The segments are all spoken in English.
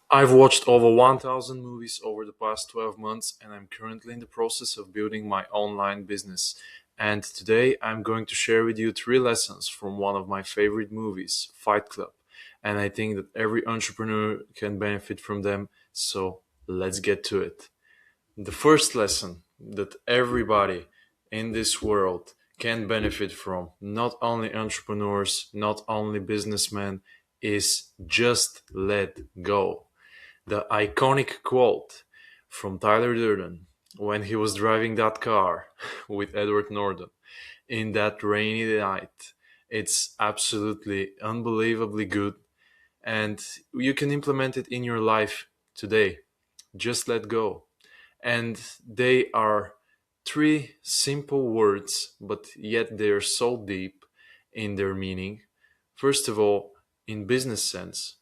I've watched over 1000 movies over the past 12 months, and I'm currently in the process of building my online business. And today I'm going to share with you three lessons from one of my favorite movies, Fight Club. And I think that every entrepreneur can benefit from them. So let's get to it. The first lesson that everybody in this world can benefit from, not only entrepreneurs, not only businessmen, is just let go. The iconic quote from Tyler Durden when he was driving that car with Edward Norton in that rainy night. It's absolutely unbelievably good, and you can implement it in your life today. Just let go. And they are three simple words, but yet they are so deep in their meaning. First of all, in business sense,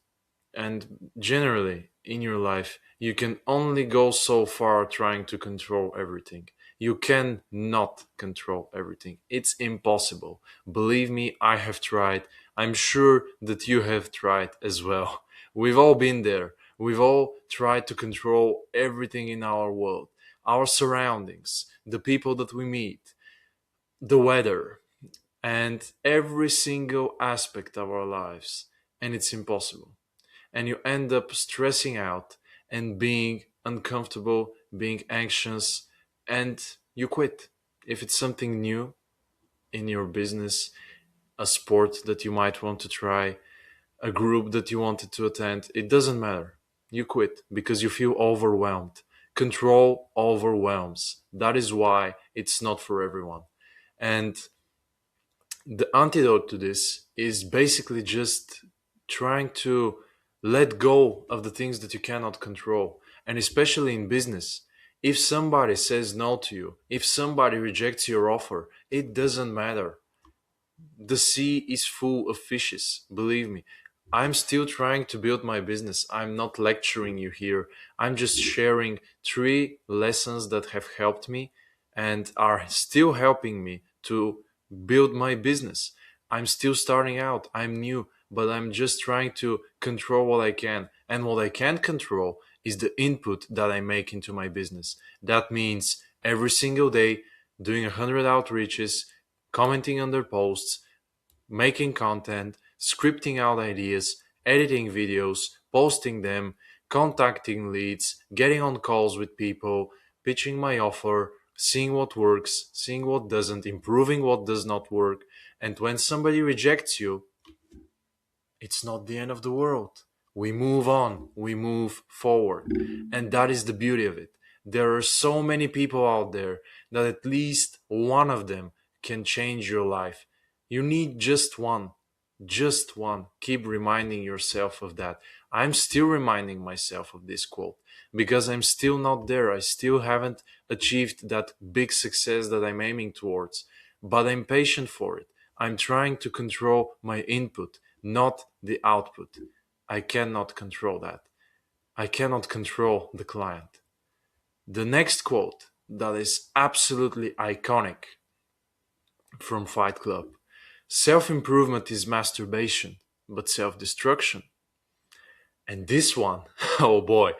and generally in your life, you can only go so far trying to control everything. You can not control everything. It's impossible. Believe me, I have tried. I'm sure that you have tried as well. We've all been there. We've all tried to control everything in our world, our surroundings, the people that we meet, the weather, and every single aspect of our lives. And it's impossible, and you end up stressing out and being uncomfortable, being anxious, and you quit. If it's something new in your business, a sport that you might want to try, a group that you wanted to attend, it doesn't matter. You quit because you feel overwhelmed. Control overwhelms. That is why it's not for everyone. And the antidote to this is basically just trying to let go of the things that you cannot control. And especially in business, if somebody says no to you, if somebody rejects your offer, it doesn't matter. The sea is full of fishes, believe me. I'm still trying to build my business. I'm not lecturing you here. I'm just sharing three lessons that have helped me and are still helping me to build my business. I'm still starting out. I'm new, but I'm just trying to control what I can. And what I can control is the input that I make into my business. That means every single day doing 100 outreaches, commenting on their posts, making content, scripting out ideas, editing videos, posting them, contacting leads, getting on calls with people, pitching my offer, seeing what works, seeing what doesn't, improving what does not work. And when somebody rejects you, it's not the end of the world. We move on, we move forward. And that is the beauty of it. There are so many people out there that at least one of them can change your life. You need just one. Just one. Keep reminding yourself of that. I'm still reminding myself of this quote because I'm still not there. I still haven't achieved that big success that I'm aiming towards, but I'm patient for it. I'm trying to control my input, not the output. I cannot control that. I cannot control the client. The next quote that is absolutely iconic from Fight Club: self improvement is masturbation, but self destruction. And this one, oh boy,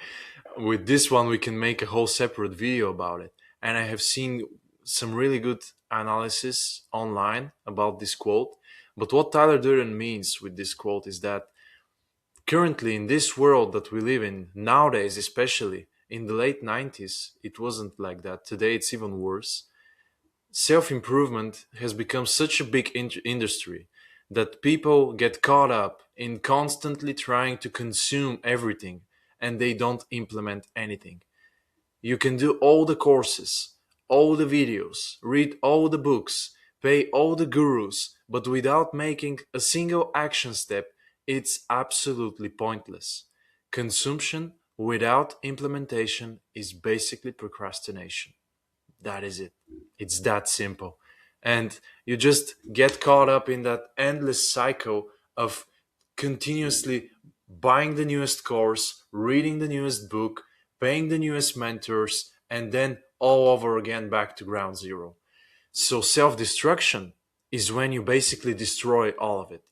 with this one, we can make a whole separate video about it. And I have seen some really good analysis online about this quote. But what Tyler Durden means with this quote is that currently, in this world that we live in, nowadays, especially in the late 90s, it wasn't like that. Today, it's even worse. Self improvement has become such a big industry that people get caught up in constantly trying to consume everything and they don't implement anything. You can do all the courses, all the videos, read all the books, pay all the gurus, but without making a single action step, it's absolutely pointless. Consumption without implementation is basically procrastination. That is it. It's that simple. And you just get caught up in that endless cycle of continuously buying the newest course, reading the newest book, paying the newest mentors, and then all over again back to ground zero. So self destruction is when you basically destroy all of it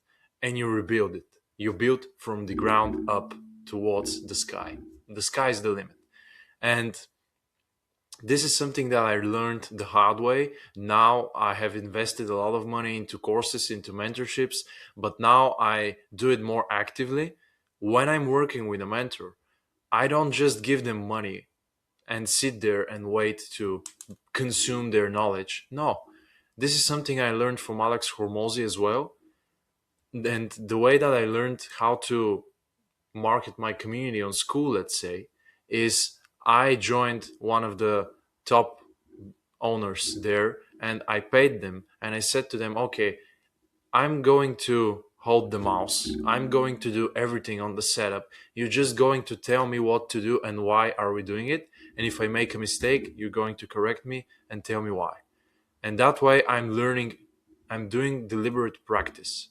and you rebuild it. You build from the ground up. towards the sky. The sky is the limit. And this is something that I learned the hard way. Now I have invested a lot of money into courses, into mentorships, but now I do it more actively. When I'm working with a mentor, I don't just give them money and sit there and wait to consume their knowledge. No, this is something I learned from Alex Hormozy as well. And the way that I learned how to market my community on school, let's say, is I joined one of the top owners there and I paid them and I said to them, okay, I'm going to hold the mouse. I'm going to do everything on the setup. You're just going to tell me what to do and why are we doing it. And if I make a mistake, you're going to correct me and tell me why. And that way I'm learning, I'm doing deliberate practice.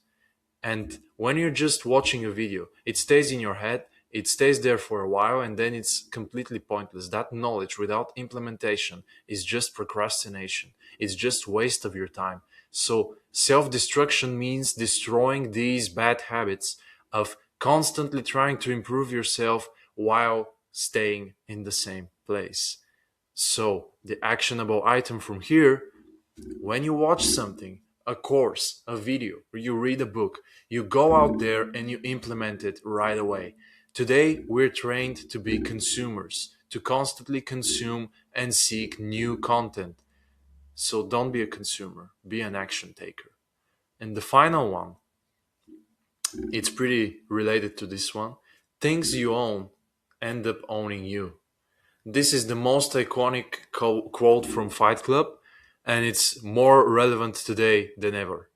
And when you're just watching a video, it stays in your head, it stays there for a while, and then it's completely pointless. That knowledge without implementation is just procrastination. It's just waste of your time. So self-destruction means destroying these bad habits of constantly trying to improve yourself while staying in the same place. So the actionable item from here: when you watch something, a course, a video, or you read a book, you go out there and you implement it right away. Today, we're trained to be consumers, to constantly consume and seek new content. So don't be a consumer, be an action taker. And the final one, it's pretty related to this one. Things you own end up owning you. This is the most iconic quote from Fight Club, and it's more relevant today than ever.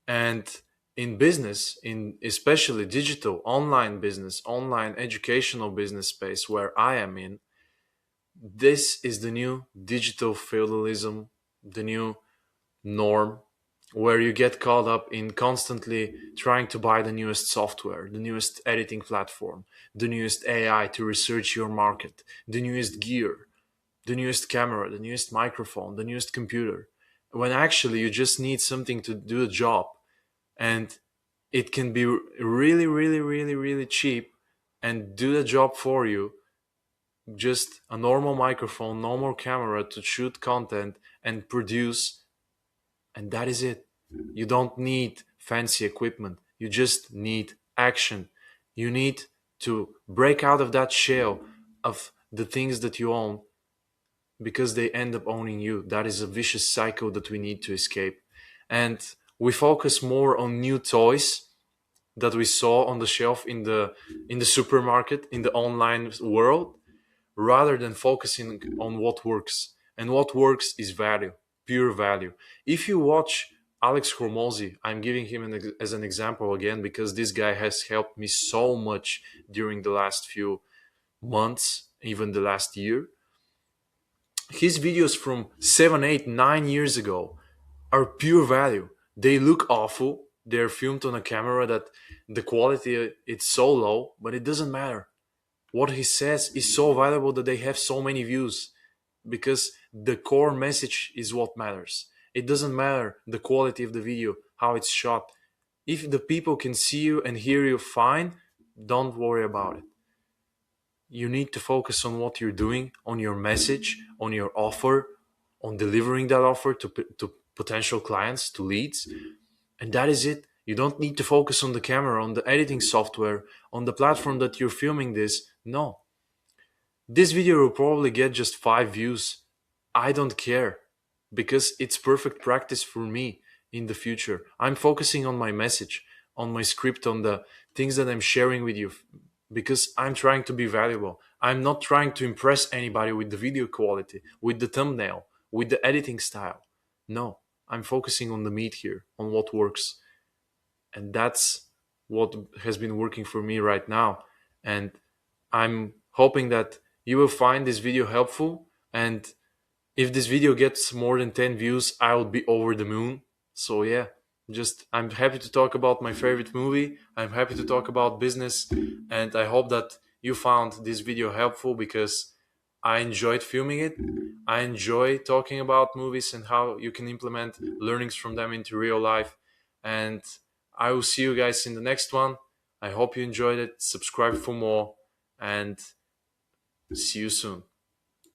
And in business, in especially digital, online business, online educational business space where I am in, this is the new digital feudalism, the new norm, where you get caught up in constantly trying to buy the newest software, the newest editing platform, the newest AI to research your market, the newest gear, the newest camera, the newest microphone, the newest computer, when actually you just need something to do a job. And it can be really, really, really, really cheap and do the job for you. Just a normal microphone, normal camera to shoot content and produce, and that is it. You don't need fancy equipment. You just need action. You need to break out of that shell of the things that you own because they end up owning you. That is a vicious cycle that we need to escape. And we focus more on new toys that we saw on the shelf in the supermarket, in the online world, rather than focusing on what works. And what works is value, pure value. If you watch Alex Hormozy, I'm giving him as an example again because this guy has helped me so much during the last few months, even the last year. His videos from 7, 8, 9 years ago are pure value. They look awful. They're filmed on a camera that the quality it's so low, but it doesn't matter. What he says is so valuable that they have so many views because the core message is what matters. It doesn't matter the quality of the video, how it's shot. If the people can see you and hear you fine, don't worry about it. You need to focus on what you're doing, on your message, on your offer, on delivering that offer to potential clients, to leads. And that is it. You don't need to focus on the camera, on the editing software, on the platform that you're filming this. No. This video will probably get just 5 views. I don't care because it's perfect practice for me in the future. I'm focusing on my message, on my script, on the things that I'm sharing with you because I'm trying to be valuable. I'm not trying to impress anybody with the video quality, with the thumbnail, with the editing style. No, I'm focusing on the meat here, on what works. And that's what has been working for me right now. And I'm hoping that you will find this video helpful. And if this video gets more than 10 views, I will be over the moon. So yeah, just I'm happy to talk about my favorite movie. I'm happy to talk about business. And I hope that you found this video helpful because I enjoyed filming it. I enjoy talking about movies and how you can implement learnings from them into real life. And I will see you guys in the next one. I hope you enjoyed it. Subscribe for more, and see you soon.